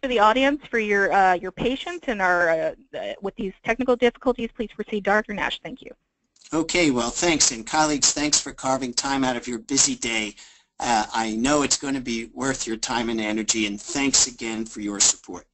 for the audience for your patience and our with these technical difficulties. Please proceed, Dr. Nash. Thank you. Okay, well, thanks. And colleagues, thanks for carving time out of your busy day. I know it's going to be worth your time and energy, and thanks again for your support.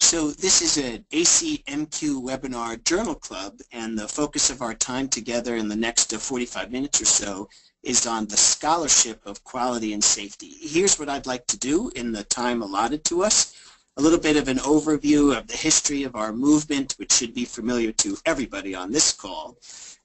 So this is an ACMQ webinar journal club, and the focus of our time together in the next 45 minutes or so is on the scholarship of quality and safety. Here's what I'd like to do in the time allotted to us. A little bit of an overview of the history of our movement, which should be familiar to everybody on this call.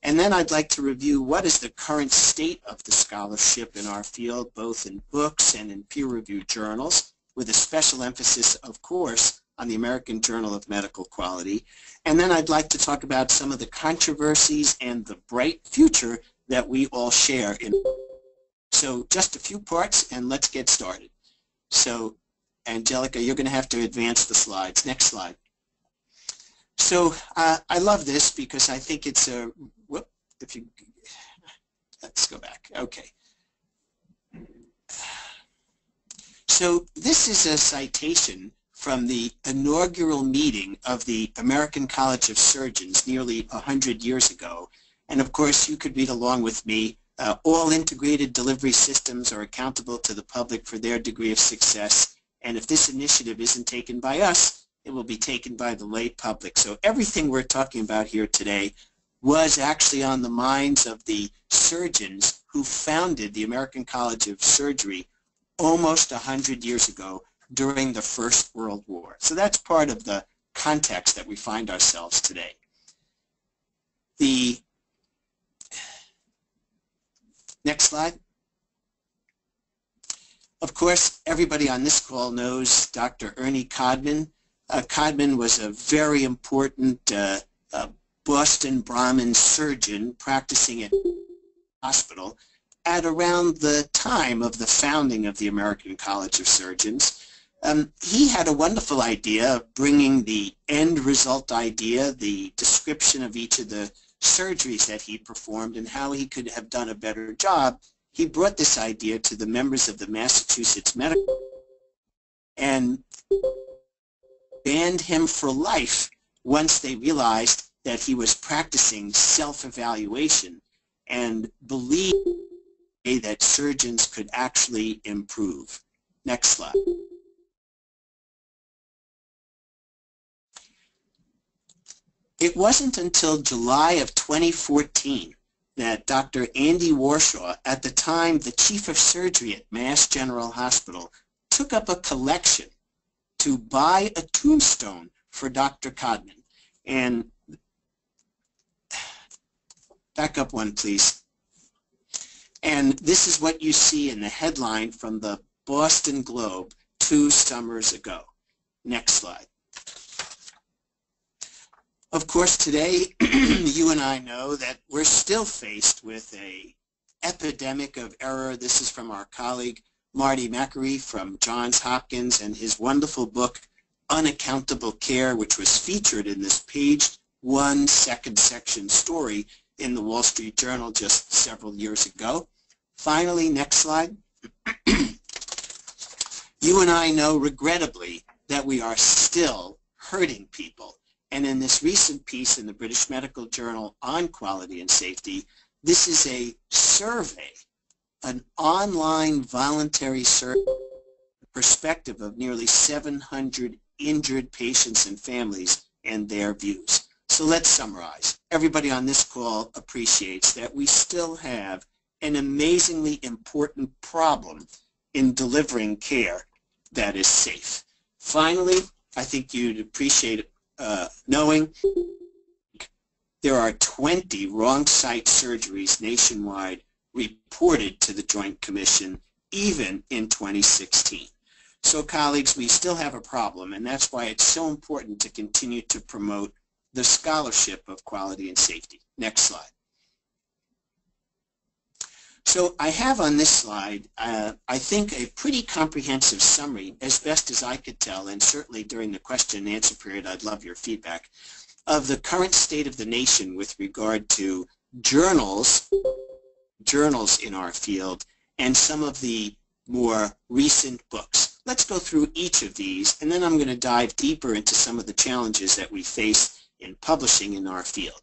And then I'd like to review what is the current state of the scholarship in our field, both in books and in peer-reviewed journals, with a special emphasis, of course, on the American Journal of Medical Quality. And then I'd like to talk about some of the controversies and the bright future that we all share in. So just a few parts, and let's get started. So, Angelica, you're going to have to advance the slides. Next slide. So I love this because I think it's a, let's go back. Okay. So this is a citation from the inaugural meeting of the American College of Surgeons nearly 100 years ago. And of course, you could read along with me. All integrated delivery systems are accountable to the public for their degree of success. And if this initiative isn't taken by us, it will be taken by the lay public. So everything we're talking about here today was actually on the minds of the surgeons who founded the American College of Surgery almost 100 years ago during the First World War. So that's part of the context that we find ourselves today. The next slide. Of course, everybody on this call knows Dr. Ernie Codman. Codman was a very important Boston Brahmin surgeon practicing at hospital at around the time of the founding of the American College of Surgeons. He had a wonderful idea of bringing the end result idea, the description of each of the surgeries that he performed and how he could have done a better job. He brought this idea to the members of the Massachusetts Medical and banned him for life once they realized that he was practicing self-evaluation and believed that surgeons could actually improve. Next slide. It wasn't until July of 2014 that Dr. Andy Warshaw, at the time the chief of surgery at Mass General Hospital, took up a collection to buy a tombstone for Dr. Codman. And back up one, please. And this is what you see in the headline from the Boston Globe 2 summers ago. Next slide. Of course, today, you and I know that we're still faced with an epidemic of error. This is from our colleague, Marty Macri from Johns Hopkins, and his wonderful book, Unaccountable Care, which was featured in this page 1 second section story in the Wall Street Journal just several years ago. Finally, next slide. You and I know, regrettably, that we are still hurting people. And in this recent piece in the British Medical Journal on quality and safety, this is a survey, an online voluntary survey, perspective of nearly 700 injured patients and families and their views. So let's summarize. Everybody on this call appreciates that we still have an amazingly important problem in delivering care that is safe. Finally, I think you'd appreciate knowing there are 20 wrong site surgeries nationwide reported to the Joint Commission even in 2016. So colleagues, we still have a problem, and that's why it's so important to continue to promote the scholarship of quality and safety. Next slide. So I have on this slide, I think, a pretty comprehensive summary, as best as I could tell, and certainly during the question and answer period, I'd love your feedback, of the current state of the nation with regard to journals in our field and some of the more recent books. let's go through each of these, and then I'm going to dive deeper into some of the challenges that we face in publishing in our field.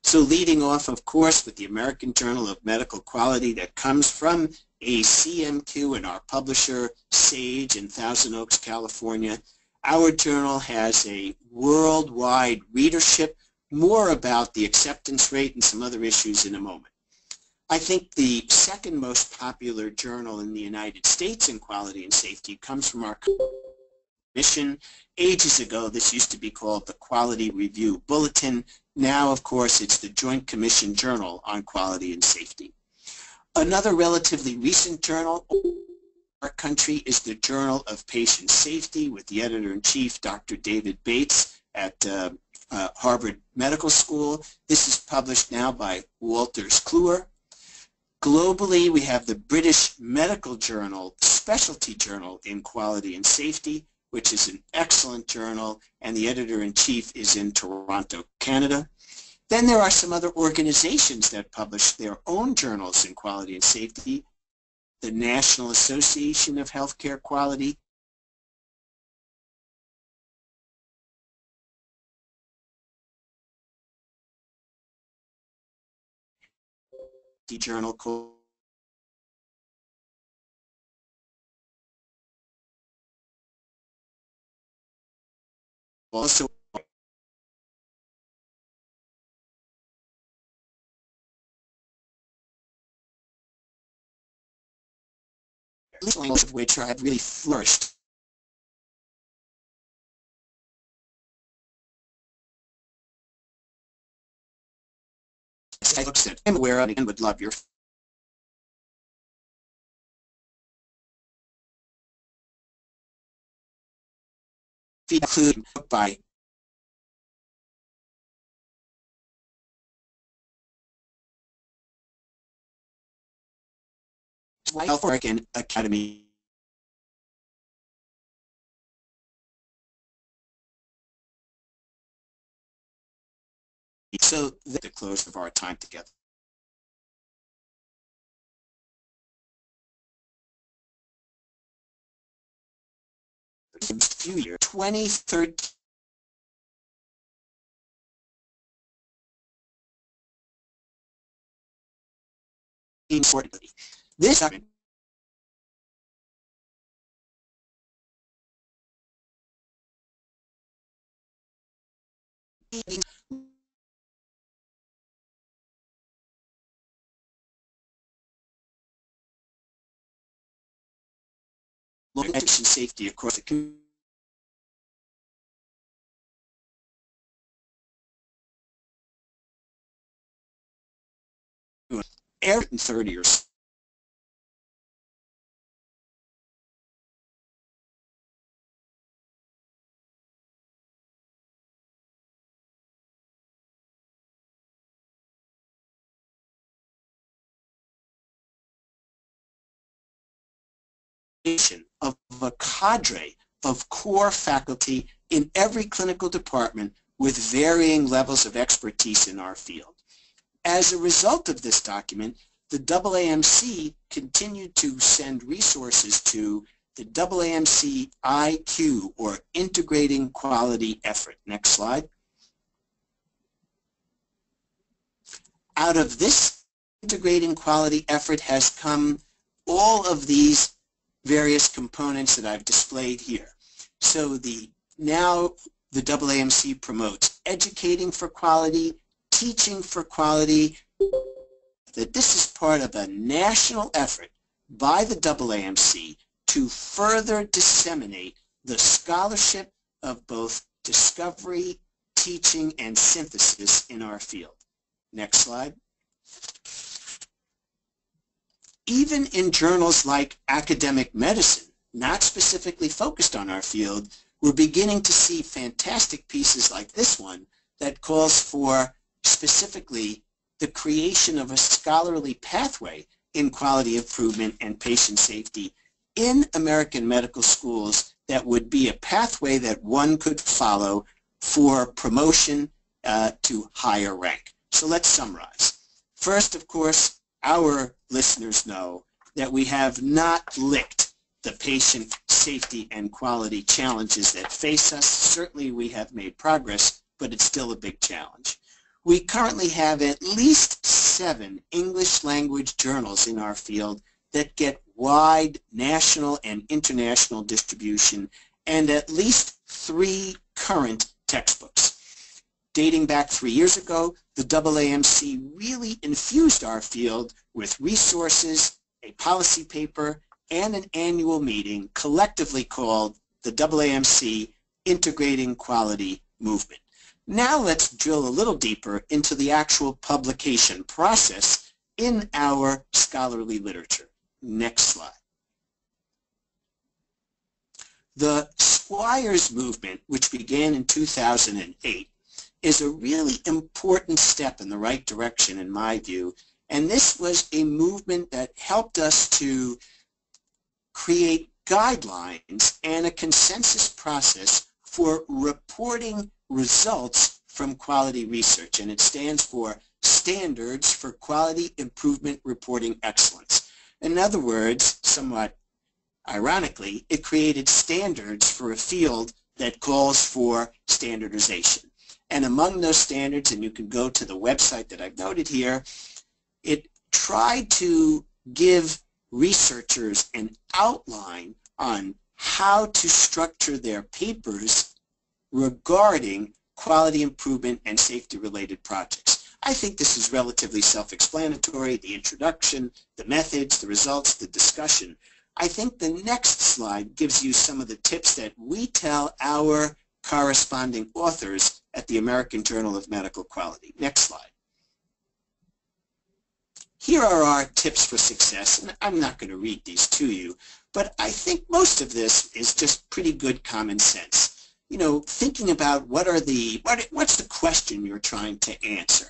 So leading off, of course, with the American Journal of Medical Quality that comes from ACMQ and our publisher, Sage, in Thousand Oaks, California. Our journal has a worldwide readership. More about the acceptance rate and some other issues in a moment. I think the second most popular journal in the United States in quality and safety comes from our commission. Ages ago, this used to be called the Quality Review Bulletin. Now, of course, it's the Joint Commission Journal on Quality and Safety. Another relatively recent journal in our country is the Journal of Patient Safety with the editor-in-chief, Dr. David Bates at Harvard Medical School. This is published now by Walters Kluwer. Globally, we have the British Medical Journal, Specialty Journal in Quality and Safety, which is an excellent journal, and the editor-in-chief is in Toronto, Canada. Then there are some other organizations that publish their own journals in quality and safety. The National Association of Healthcare Quality, the journal called also most of which have really flourished. I'm aware of and would love your feedback by Health Oregon Academy. So the close of our time together. Few years, 2013. Importantly, this patient safety across the community. Every 30 or so. Of a cadre of core faculty in every clinical department with varying levels of expertise in our field. As a result of this document, the AAMC continued to send resources to the AAMC IQ, or Integrating Quality Effort. Next slide. Out of this integrating quality effort has come all of these various components that I've displayed here. So now the AAMC promotes educating for quality, teaching for quality, that this is part of a national effort by the AAMC to further disseminate the scholarship of both discovery, teaching, and synthesis in our field. Next slide. Even in journals like Academic Medicine, not specifically focused on our field, we're beginning to see fantastic pieces like this one that calls for specifically the creation of a scholarly pathway in quality improvement and patient safety in American medical schools that would be a pathway that one could follow for promotion to higher rank. So let's summarize. First, of course, our listeners know that we have not licked the patient safety and quality challenges that face us. Certainly we have made progress, but it's still a big challenge. We currently have at least 7 English language journals in our field that get wide national and international distribution, and at least 3 current textbooks. Dating back 3 years ago, the AAMC really infused our field with resources, a policy paper, and an annual meeting collectively called the AAMC Integrating Quality Movement. Now let's drill a little deeper into the actual publication process in our scholarly literature. Next slide. The Squires movement, which began in 2008, is a really important step in the right direction in my view, and this was a movement that helped us to create guidelines and a consensus process for reporting results from quality research, and it stands for Standards for Quality Improvement Reporting Excellence. In other words, somewhat ironically, it created standards for a field that calls for standardization. And among those standards, and you can go to the website that I've noted here, it tried to give researchers an outline on how to structure their papers regarding quality improvement and safety-related projects. I think this is relatively self-explanatory, the introduction, the methods, the results, the discussion. I think the next slide gives you some of the tips that we tell our corresponding authors at the American Journal of Medical Quality. Next slide. Here are our tips for success, and I'm not going to read these to you, but I think most of this is just pretty good common sense. You know, thinking about what's the question you're trying to answer.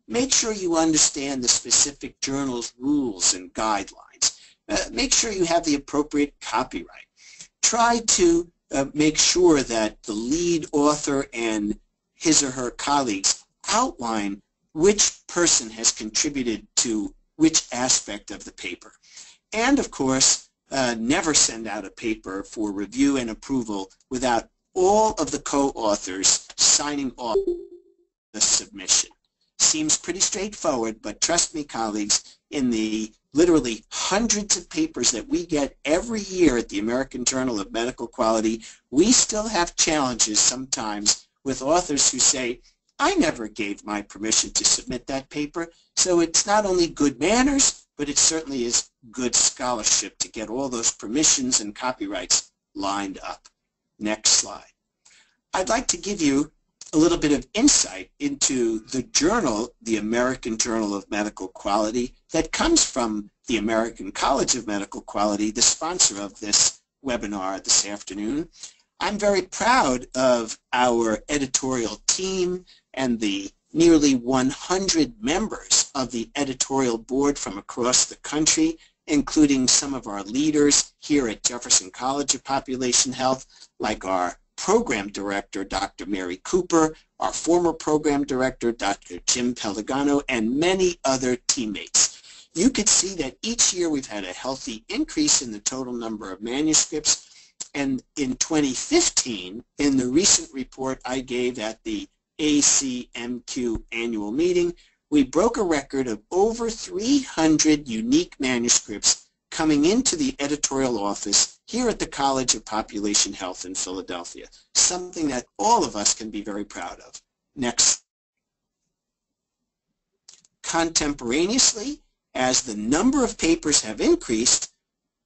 Make sure you understand the specific journal's rules and guidelines. Make sure you have the appropriate copyright. Try to make sure that the lead author and his or her colleagues outline which person has contributed to which aspect of the paper. And of course, never send out a paper for review and approval without all of the co-authors signing off the submission. Seems pretty straightforward, but trust me, colleagues, in the literally hundreds of papers that we get every year at the American Journal of Medical Quality, we still have challenges sometimes with authors who say, I never gave my permission to submit that paper. So it's not only good manners, but it certainly is good scholarship to get all those permissions and copyrights lined up. Next slide. I'd like to give you a little bit of insight into the journal, the American Journal of Medical Quality, that comes from the American College of Medical Quality, the sponsor of this webinar this afternoon. I'm very proud of our editorial team and the nearly 100 members of the editorial board from across the country, including some of our leaders here at Jefferson College of Population Health, like our program director, Dr. Mary Cooper, our former program director, Dr. Jim Pellegano, and many other teammates. You could see that each year we've had a healthy increase in the total number of manuscripts, and in 2015, in the recent report I gave at the ACMQ annual meeting, we broke a record of over 300 unique manuscripts coming into the editorial office here at the College of Population Health in Philadelphia, something that all of us can be very proud of. Next. Contemporaneously, as the number of papers have increased,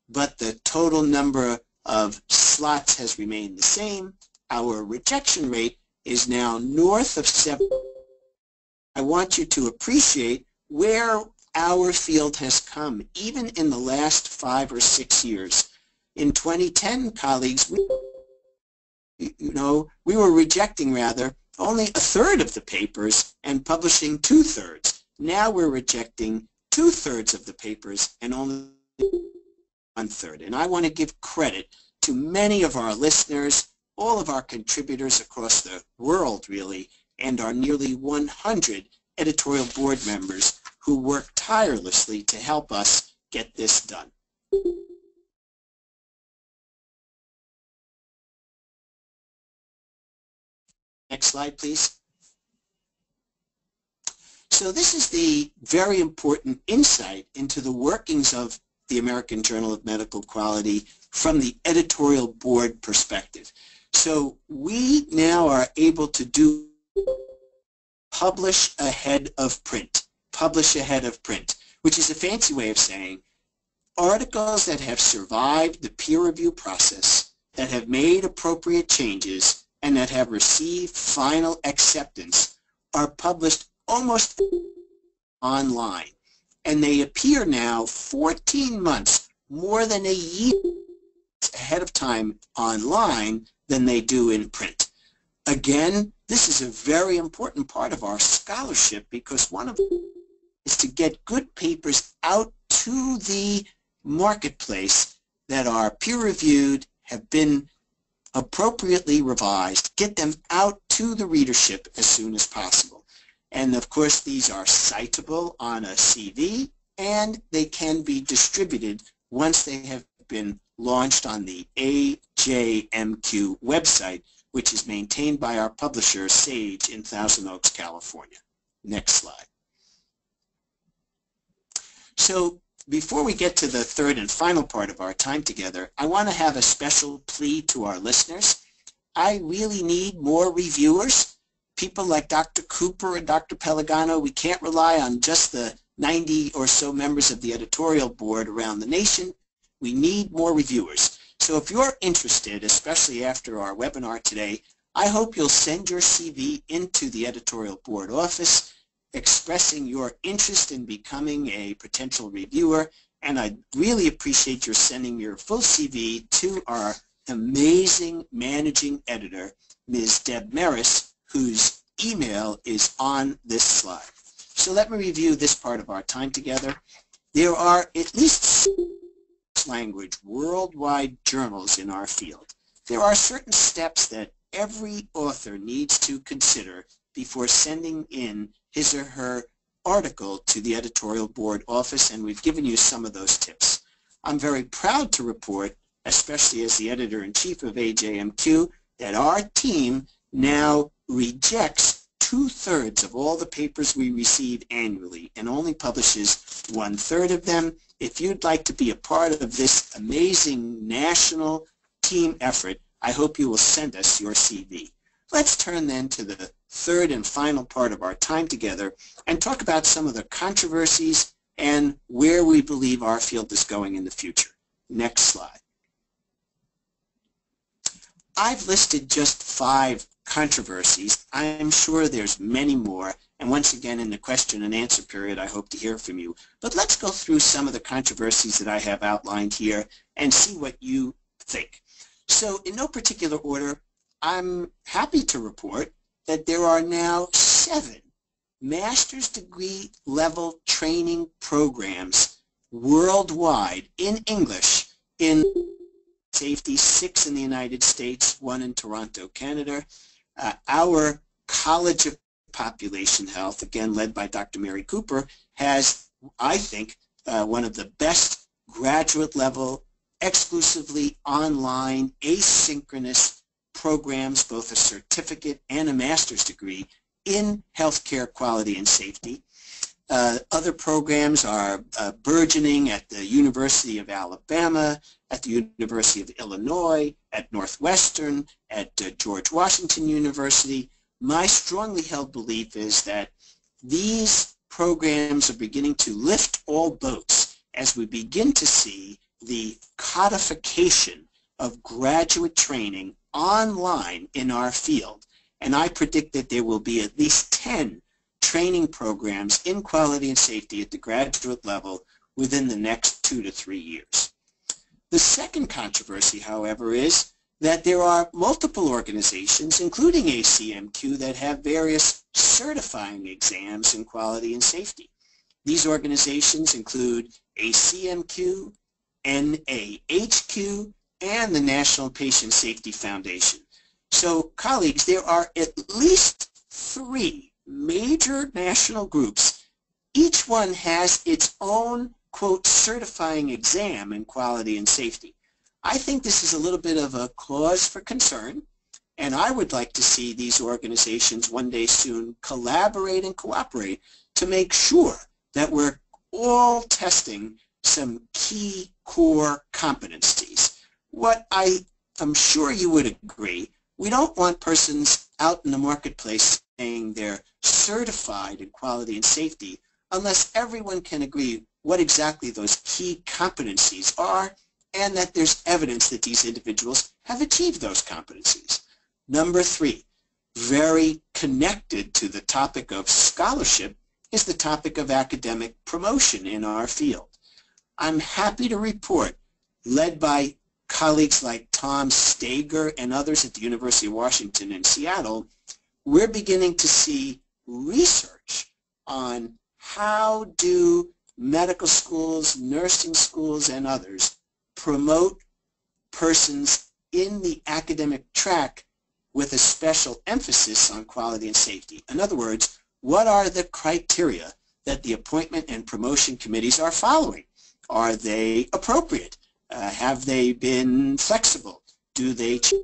but the total number of slots has remained the same, our rejection rate is now north of 7. I want you to appreciate where our field has come, even in the last 5 or 6 years. In 2010, colleagues, we were rejecting only a third of the papers and publishing 2/3. Now we're rejecting 2/3 of the papers and only 1/3. And I want to give credit to many of our listeners, all of our contributors across the world, really, and our nearly 100 editorial board members who work tirelessly to help us get this done. Next slide, please. So this is the very important insight into the workings of the American Journal of Medical Quality from the editorial board perspective. So we now are able to publish ahead of print, which is a fancy way of saying articles that have survived the peer review process, that have made appropriate changes, and that have received final acceptance are published almost online. And they appear now 14 months, more than a year ahead of time online than they do in print. Again, this is a very important part of our scholarship because one of them is to get good papers out to the marketplace that are peer-reviewed, have been appropriately revised, get them out to the readership as soon as possible. And of course, these are citable on a CV, and they can be distributed once they have been launched on the AJMQ website, which is maintained by our publisher, Sage, in Thousand Oaks, California. Next slide. So before we get to the third and final part of our time together, I want to have a special plea to our listeners. I really need more reviewers. People like Dr. Cooper and Dr. Pellegano. We can't rely on just the 90 or so members of the editorial board around the nation. We need more reviewers. So if you're interested, especially after our webinar today, I hope you'll send your CV into the editorial board office expressing your interest in becoming a potential reviewer, and I'd really appreciate your sending your full CV to our amazing managing editor, Ms. Deb Maris, whose email is on this slide. So let me review this part of our time together. There are at least language worldwide journals in our field. There are certain steps that every author needs to consider before sending in his or her article to the editorial board office, and we've given you some of those tips. I'm very proud to report, especially as the editor-in-chief of AJMQ, that our team now rejects 2/3 of all the papers we receive annually and only publishes 1/3 of them. If you'd like to be a part of this amazing national team effort, I hope you will send us your CV. Let's turn then to the third and final part of our time together and talk about some of the controversies and where we believe our field is going in the future. Next slide. I've listed just 5 controversies. I'm sure there's many more, and once again in the question and answer period I hope to hear from you. But let's go through some of the controversies that I have outlined here and see what you think. So in no particular order, I'm happy to report that there are now 7 master's degree level training programs worldwide in English in safety, 6 in the United States, 1 in Toronto, Canada. Our College of Population Health, again led by Dr. Mary Cooper, has, I think, one of the best graduate level, exclusively online, asynchronous programs, both a certificate and a master's degree in healthcare quality and safety. Other programs are burgeoning at the University of Alabama, at the University of Illinois, at Northwestern, at George Washington University. My strongly held belief is that these programs are beginning to lift all boats as we begin to see the codification of graduate training online in our field. And I predict that there will be at least 10 training programs in quality and safety at the graduate level within the next 2 to 3 years. The second controversy, however, is that there are multiple organizations, including ACMQ, that have various certifying exams in quality and safety. These organizations include ACMQ, NAHQ, and the National Patient Safety Foundation. So, colleagues, there are at least 3 major national groups. Each one has its own, quote, certifying exam in quality and safety. I think this is a little bit of a cause for concern, And I would like to see these organizations one day soon collaborate and cooperate to make sure that we're all testing some key core competencies. What I'm sure you would agree, we don't want persons out in the marketplace saying they're certified in quality and safety unless everyone can agree what exactly those key competencies are and that there's evidence that these individuals have achieved those competencies. Number 3, very connected to the topic of scholarship, is the topic of academic promotion in our field. I'm happy to report, led by colleagues like Tom Stager and others at the University of Washington in Seattle, we're beginning to see research on how do medical schools, nursing schools, and others promote persons in the academic track with a special emphasis on quality and safety. In other words, what are the criteria that the appointment and promotion committees are following? Are they appropriate? Have they been flexible? Do they change?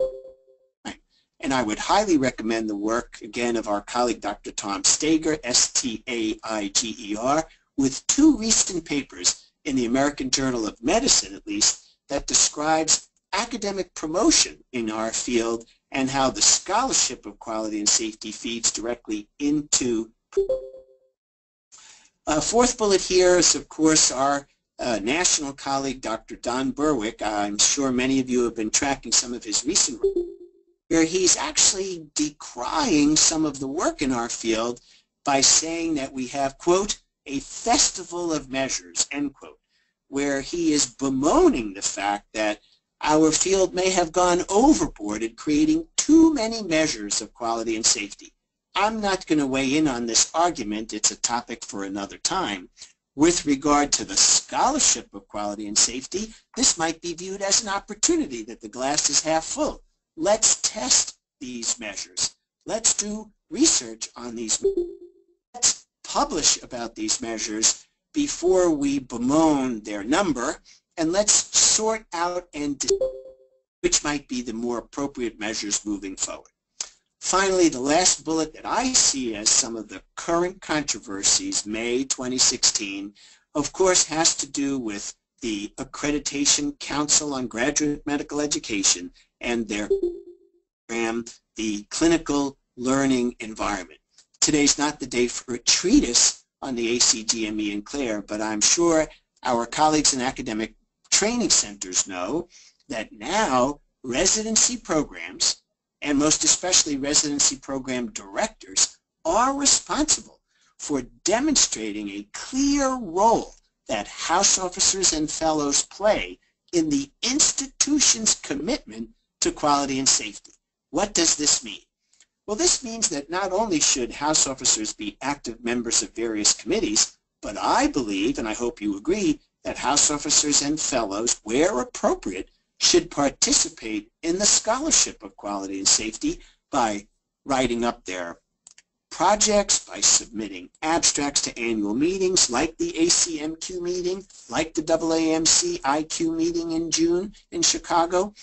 And I would highly recommend the work, again, of our colleague Dr. Tom Stager, S-T-A-I-G-E-R, with 2 recent papers in the American Journal of Medicine, at least, that describes academic promotion in our field and how the scholarship of quality and safety feeds directly into. Fourth bullet here is, of course, our national colleague, Dr. Don Berwick. I'm sure many of you have been tracking some of his recent work, where he's actually decrying some of the work in our field by saying that we have, quote, a festival of measures, end quote, where he is bemoaning the fact that our field may have gone overboard in creating too many measures of quality and safety. I'm not going to weigh in on this argument. It's a topic for another time. With regard to the scholarship of quality and safety, this might be viewed as an opportunity that the glass is half full. Let's test these measures. Let's do research on these measures. Let's publish about these measures before we bemoan their number, and let's sort out and decide which might be the more appropriate measures moving forward. Finally, the last bullet that I see as some of the current controversies, May 2016, of course has to do with the Accreditation Council on Graduate Medical Education and their program, the Clinical Learning Environment. Today's not the day for a treatise on the ACGME and CLAIR, but I'm sure our colleagues in academic training centers know that now residency programs, and most especially residency program directors, are responsible for demonstrating a clear role that house officers and fellows play in the institution's commitment to quality and safety. What does this mean? Well, this means that not only should house officers be active members of various committees, but I believe, and I hope you agree, that house officers and fellows, where appropriate, should participate in the scholarship of quality and safety by writing up their projects, by submitting abstracts to annual meetings like the ACMQ meeting, like the AAMC IQ meeting in June in Chicago,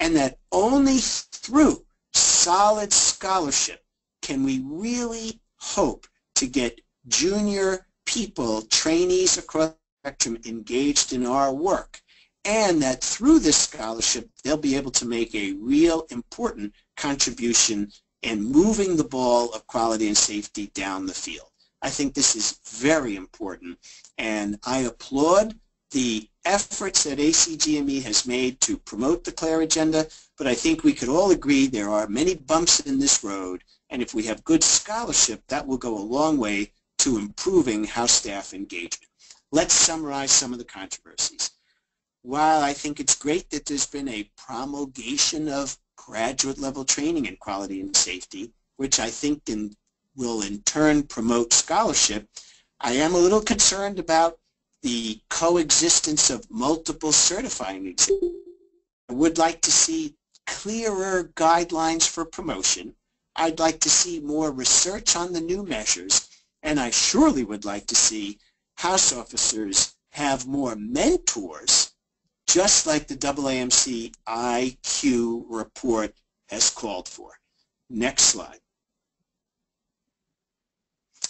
and that only through solid scholarship can we really hope to get junior people, trainees across the spectrum, engaged in our work, and that through this scholarship they'll be able to make a real important contribution in moving the ball of quality and safety down the field. I think this is very important, and I applaud the efforts that ACGME has made to promote the CLAIR agenda, but I think we could all agree there are many bumps in this road, and if we have good scholarship, that will go a long way to improving house staff engagement. Let's summarize some of the controversies. While I think it's great that there's been a promulgation of graduate level training in quality and safety, which I think will in turn promote scholarship, I am a little concerned about the coexistence of multiple certifying exams. I would like to see clearer guidelines for promotion. I'd like to see more research on the new measures, and I surely would like to see house officers have more mentors, just like the AAMC IQ report as called for. Next slide.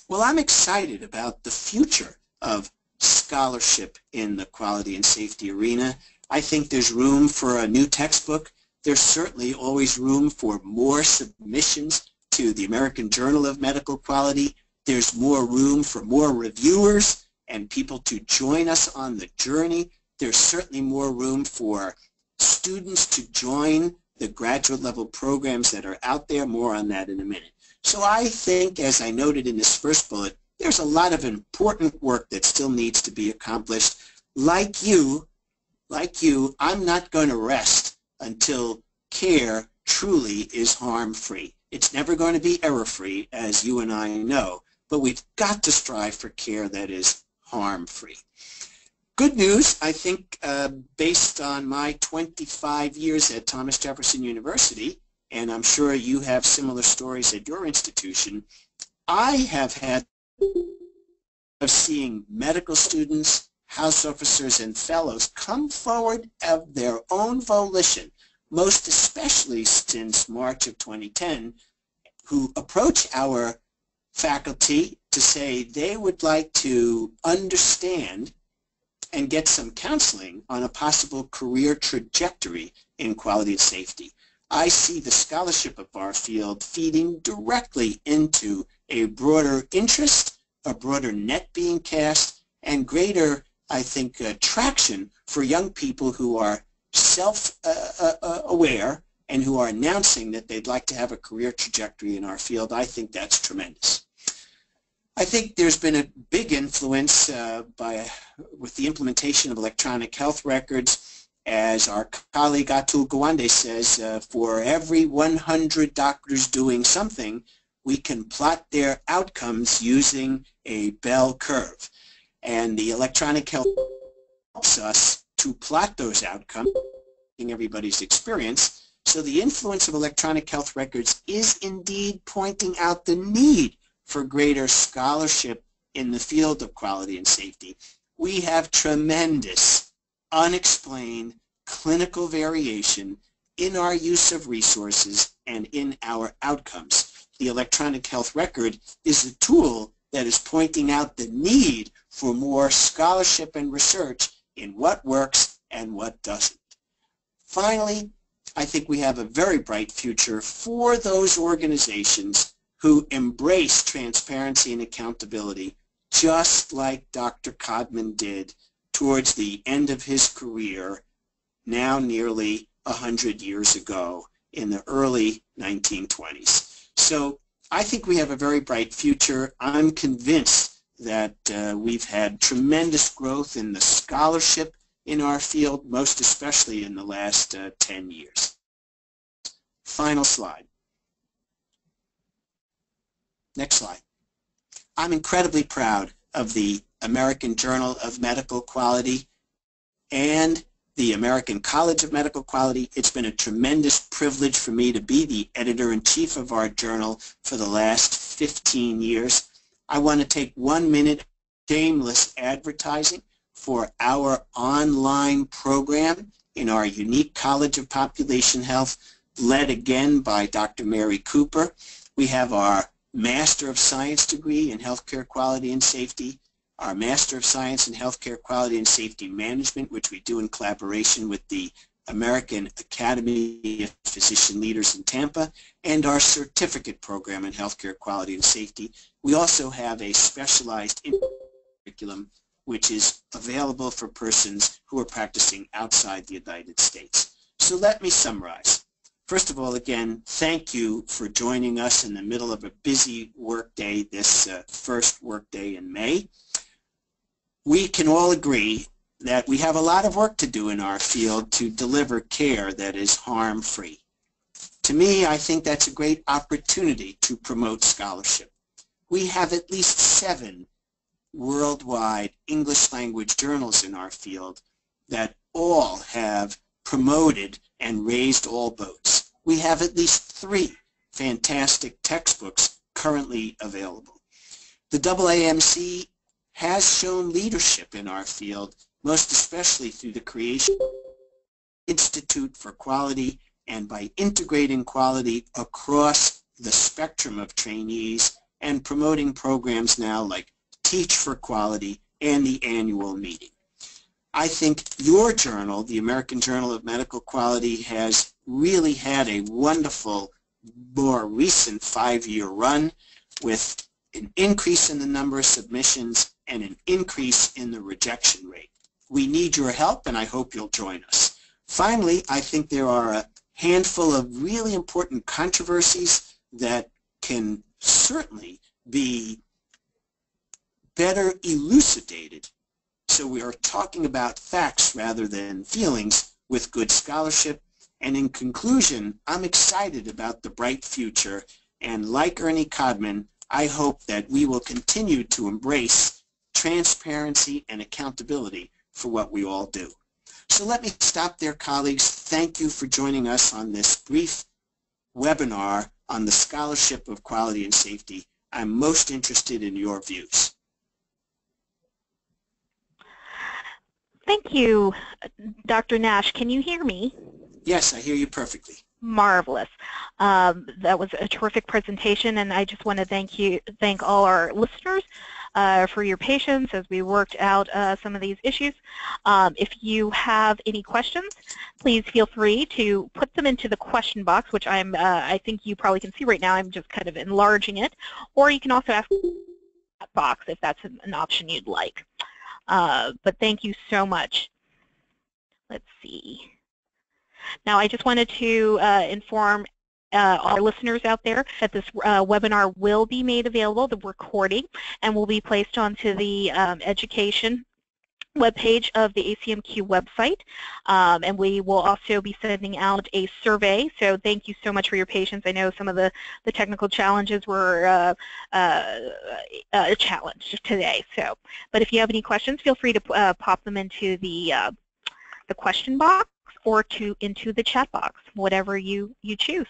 Well, I'm excited about the future of scholarship in the quality and safety arena. I think there's room for a new textbook. There's certainly always room for more submissions to the American Journal of Medical Quality. There's more room for more reviewers and people to join us on the journey. There's certainly more room for students to join the graduate level programs that are out there. More on that in a minute. So I think, as I noted in this first bullet, there's a lot of important work that still needs to be accomplished. Like you, I'm not going to rest until care truly is harm-free. It's never going to be error-free, as you and I know, but we've got to strive for care that is harm-free. Good news, I think, based on my 25 years at Thomas Jefferson University, and I'm sure you have similar stories at your institution, I have had of seeing medical students, house officers, and fellows come forward of their own volition, most especially since March of 2010, who approach our faculty to say they would like to understand and get some counseling on a possible career trajectory in quality and safety. I see the scholarship of our field feeding directly into a broader interest, a broader net being cast, and greater, I think, traction for young people who are self-aware and who are announcing that they'd like to have a career trajectory in our field. I think that's tremendous. I think there's been a big influence with the implementation of electronic health records. As our colleague Atul Gawande says, for every 100 doctors doing something, we can plot their outcomes using a bell curve. And the electronic health helps us to plot those outcomes, in everybody's experience. So the influence of electronic health records is indeed pointing out the need for greater scholarship in the field of quality and safety. We have tremendous unexplained clinical variation in our use of resources and in our outcomes. The electronic health record is a tool that is pointing out the need for more scholarship and research in what works and what doesn't. Finally, I think we have a very bright future for those organizations who embrace transparency and accountability, just like Dr. Codman did towards the end of his career, now nearly 100 years ago in the early 1920s. So I think we have a very bright future. I'm convinced that we've had tremendous growth in the scholarship in our field, most especially in the last 10 years. Final slide. Next slide. I'm incredibly proud of the American Journal of Medical Quality and the American College of Medical Quality. It's been a tremendous privilege for me to be the editor-in-chief of our journal for the last 15 years. I want to take 1 minute shameless advertising for our online program in our unique College of Population Health, led again by Dr. Mary Cooper. We have our Master of Science degree in Healthcare Quality and Safety, our Master of Science in Healthcare Quality and Safety Management, which we do in collaboration with the American Academy of Physician Leaders in Tampa, and our certificate program in Healthcare Quality and Safety. We also have a specialized curriculum which is available for persons who are practicing outside the United States. So let me summarize. First of all, again, thank you for joining us in the middle of a busy workday, this first workday in May. We can all agree that we have a lot of work to do in our field to deliver care that is harm-free. To me, I think that's a great opportunity to promote scholarship. We have at least 7 worldwide English language journals in our field that all have promoted and raised all boats. We have at least 3 fantastic textbooks currently available. The AAMC has shown leadership in our field, most especially through the creation of the Institute for Quality and by integrating quality across the spectrum of trainees and promoting programs now like Teach for Quality and the annual meeting. I think your journal, the American Journal of Medical Quality, has really had a wonderful, more recent 5-year run with an increase in the number of submissions and an increase in the rejection rate. We need your help, and I hope you'll join us. Finally, I think there are a handful of really important controversies that can certainly be better elucidated. So we are talking about facts rather than feelings with good scholarship. And in conclusion, I'm excited about the bright future. And like Ernie Codman, I hope that we will continue to embrace transparency and accountability for what we all do. So let me stop there, colleagues. Thank you for joining us on this brief webinar on the scholarship of quality and safety. I'm most interested in your views. Thank you, Dr. Nash. Can you hear me? Yes, I hear you perfectly. Marvelous. That was a terrific presentation, and I just want to thank all our listeners for your patience as we worked out some of these issues. If you have any questions, please feel free to put them into the question box, which I think you probably can see right now. I'm just kind of enlarging it, or you can also ask that box if that's an option you'd like. But thank you so much. Let's see. Now, I just wanted to inform all our listeners out there that this webinar will be made available, the recording, and will be placed onto the education webpage of the ACMQ website. And we will also be sending out a survey. So thank you so much for your patience. I know some of the technical challenges were a challenge today. So, but if you have any questions, feel free to pop them into the question box or into the chat box, whatever you choose.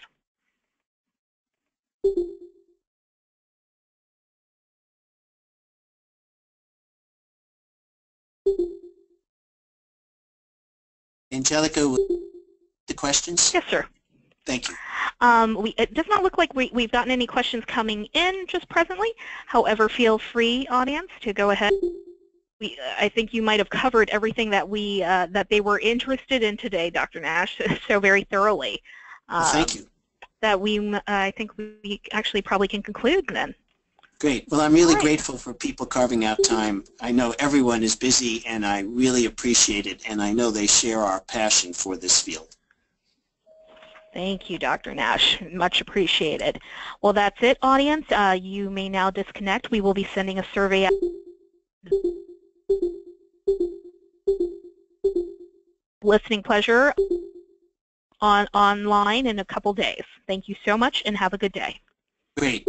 Angelica, the questions? Yes, sir. Thank you. It does not look like we've gotten any questions coming in just presently. However, feel free, audience, to go ahead. I think you might have covered everything that that they were interested in today, Dr. Nash, so very thoroughly. Well, thank you. That I think we actually probably can conclude then. Great. Well, I'm really grateful for people carving out time. I know everyone is busy, and I really appreciate it, and I know they share our passion for this field. Thank you, Dr. Nash. Much appreciated. Well, that's it, audience. You may now disconnect. We will be sending a survey out. Listening pleasure online in a couple days. Thank you so much, and have a good day. Great.